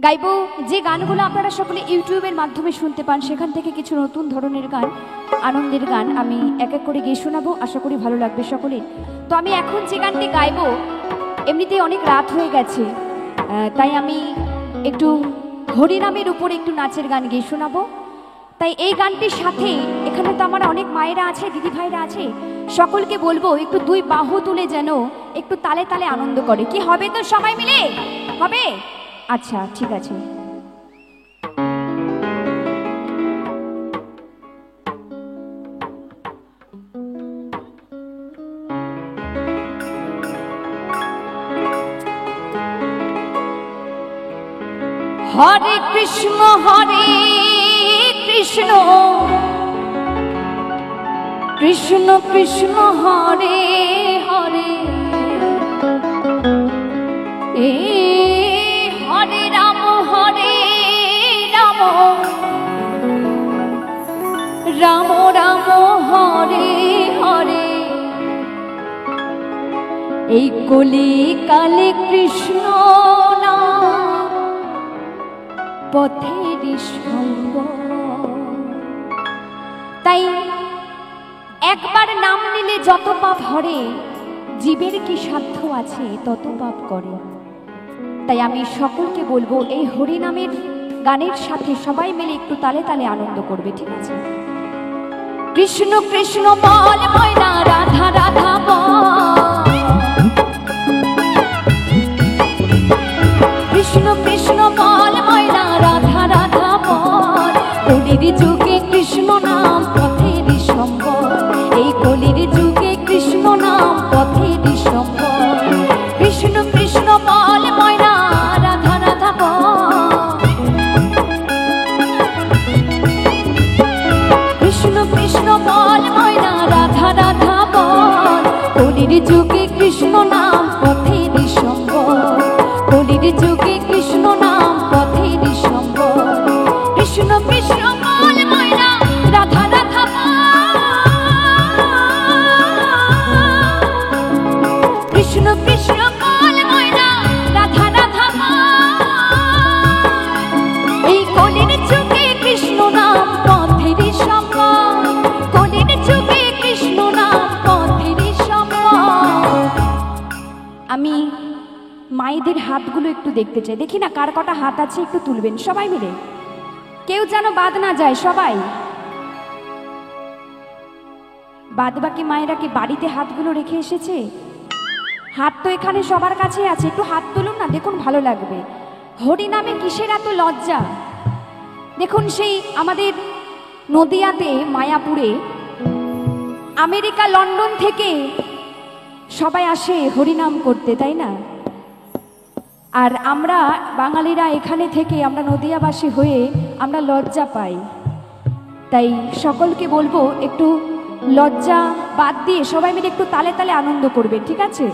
গাইবো যে গানগুলো আপনারা সকলে ইউটিউবের মাধ্যমে শুনতে পান, সেখান থেকে কিছু নতুন ধরনের গান, আনন্দের গান আমি এক এক করে গিয়ে শোনাবো। আশা করি ভালো লাগবে সকলের। তো আমি এখন যে গানটি গাইবো, এমনিতেই অনেক রাত হয়ে গেছে, তাই আমি একটু হরিনামের উপরে একটু নাচের গান গিয়ে শোনাবো। তাই এই গানটির সাথে এখানে তো আমার অনেক মায়েরা আছে, দিদি ভাইরা আছে, সকলকে বলবো একটু দুই বাহু তুলে যেন একটু তালে তালে আনন্দ করে। কি হবে তো সবাই মিলে? হবে? আচ্ছা ঠিক আছে। হরে কৃষ্ণ কৃষ্ণ কৃষ্ণ হরে হরে, হরে রাম রাম রাম হরে হরে। এই কলি কালে কৃষ্ণ নাম পথের সঙ্গ। তাই একবার নাম নিলে যত পাপ হরে, জীবের কি সাধ্য আছে তত পাপ করে। তাই আমি সকলকে বলবো এই হরি নামের গানের সাথে সবাই মিলে একটু তালে তালে আনন্দ করবে, ঠিক আছে? কৃষ্ণ কৃষ্ণ বল ময়না, রাধা রাধা বল, কৃষ্ণ কৃষ্ণ বল ময়না, রাধা রাধা বল। কলির যুগে কৃষ্ণ নাম পথের সম্বল, এই কলির যুগে কৃষ্ণ নাম পথের সম্বল। কৃষ্ণ কৃষ্ণ বল ময়না, রাধা রাধা বল, কৃষ্ণ কৃষ্ণ বল ময়না, রাধা রাধা বল। কলির যুগে কৃষ্ণ নাম পথের সম্বল, কলির যুগে কৃষ্ণ নাম পথের সম্বল। কৃষ্ণ কৃষ্ণ বল ময়না, রাধা রাধা বল, কৃষ্ণ কৃষ্ণ বল ময়না, রাধা রাধা বল। এই কলির যুগে কৃষ্ণ নাম পথের সম্বল, কলির যুগে কৃষ্ণ নাম পথের সম্বল। আমি মায়েদের হাতগুলো একটু দেখতে চাই, দেখি না কার কটা হাত আছে, একটু তুলবেন সবাই মিলে, কেউ যেন বাদ না যায়। সবাই বাদ বাকি মায়েরা কি বাড়িতে হাতগুলো রেখে এসেছে? হাত তো এখানে সবার কাছে আছে, একটু হাত তুলুন না, দেখুন ভালো লাগবে। হরি নামে কিসের এত লজ্জা? দেখুন সেই আমাদের নদিয়াতে মায়াপুরে আমেরিকা লন্ডন থেকে সবাই আসে হরিনাম করতে, তাই না? আর আমরা বাঙালিরা এখানে থেকে আমরা নদিয়াবাসী হয়ে আমরা লজ্জা পাই। তাই সকলকে বলবো একটু লজ্জা বাদ দিয়ে সবাই মিলে একটু তালে তালে আনন্দ করবে, ঠিক আছে?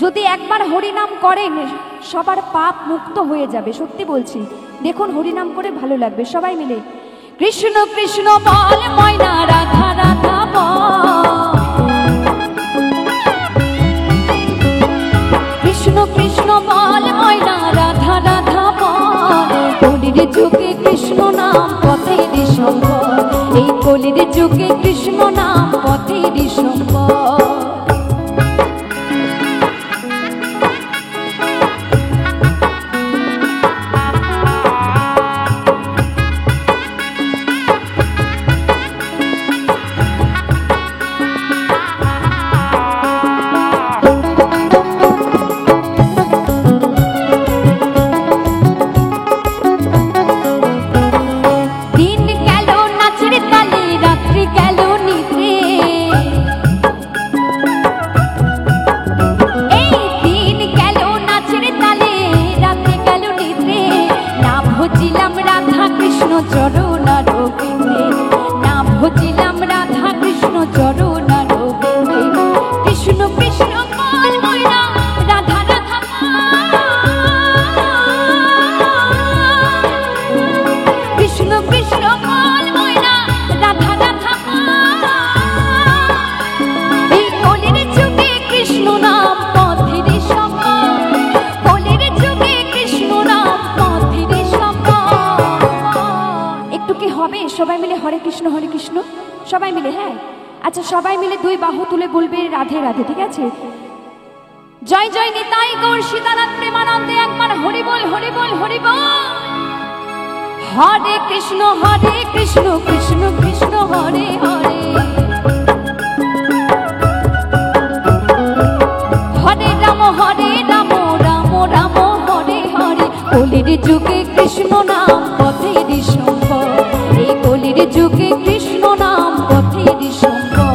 যদি একবার হরিনাম করেন সবার পাপ মুক্ত হয়ে যাবে, সত্যি বলছি। দেখুন হরিনাম করে ভালো লাগবে, সবাই মিলে কৃষ্ণ কৃষ্ণ বল ময়না, রাধা রাধা বল, কৃষ্ণ কৃষ্ণ বল ময়না, রাধা রাধা বল। কলির যুগে কৃষ্ণ নাম পথের সম্বল, এই কলির যুগে কৃষ্ণ নাম পথের সম্বল। কৃষ্ণ নাম সবাই মিলে হরে কৃষ্ণ সবাই মিলে। হ্যাঁ আচ্ছা, সবাই মিলে দুই বাহু তুলে বলবে রাধে রাধে, ঠিক আছে? জয় জয় নিতাই গৌর সীতানাথ প্রেমানন্দে, একবার হরি বল হরি বল হরি বল। হরে কৃষ্ণ কৃষ্ণ কৃষ্ণ হরে হরে, হরে রাম রাম রাম হরে হরে। কলির যুগে কৃষ্ণ নাম পথের সম্ভব, এই কলির যুগে কৃষ্ণ নাম পথের সম্ভব।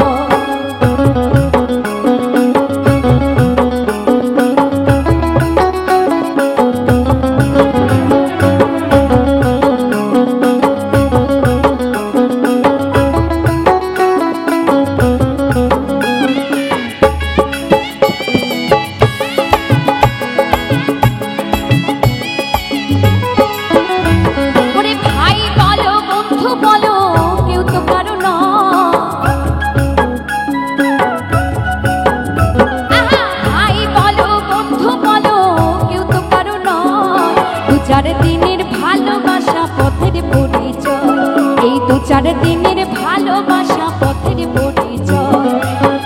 চার দিনের ভালোবাসা পথের পরিচয়।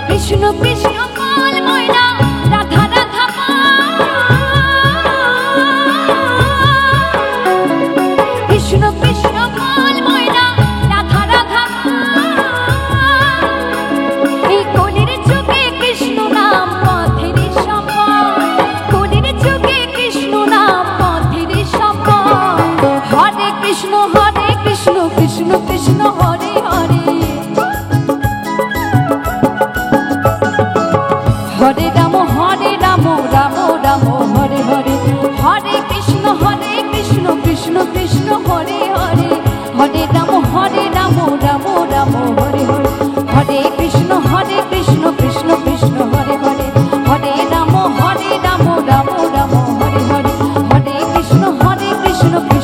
কৃষ্ণ কৃষ্ণ কাল ময়না রাধা রাধা, কৃষ্ণ কৃষ্ণ কাল ময়না রাধা রাধা। এই কলির যুগে কৃষ্ণ নাম পথের সম্ভব, কলির যুগে কৃষ্ণ নাম পথের সম্ভব। হরে কৃষ্ণ কৃষ্ণ কৃষ্ণ হরে হরে, হরে রাম রাম রাম হরে হরে। হরে কৃষ্ণ কৃষ্ণ কৃষ্ণ হরে হরে, হরে রাম রাম রাম হরে হরে। হরে কৃষ্ণ কৃষ্ণ কৃষ্ণ হরে হরে, হরে রাম রাম রাম রাম হরে হরে। হরে কৃষ্ণ কৃষ্ণ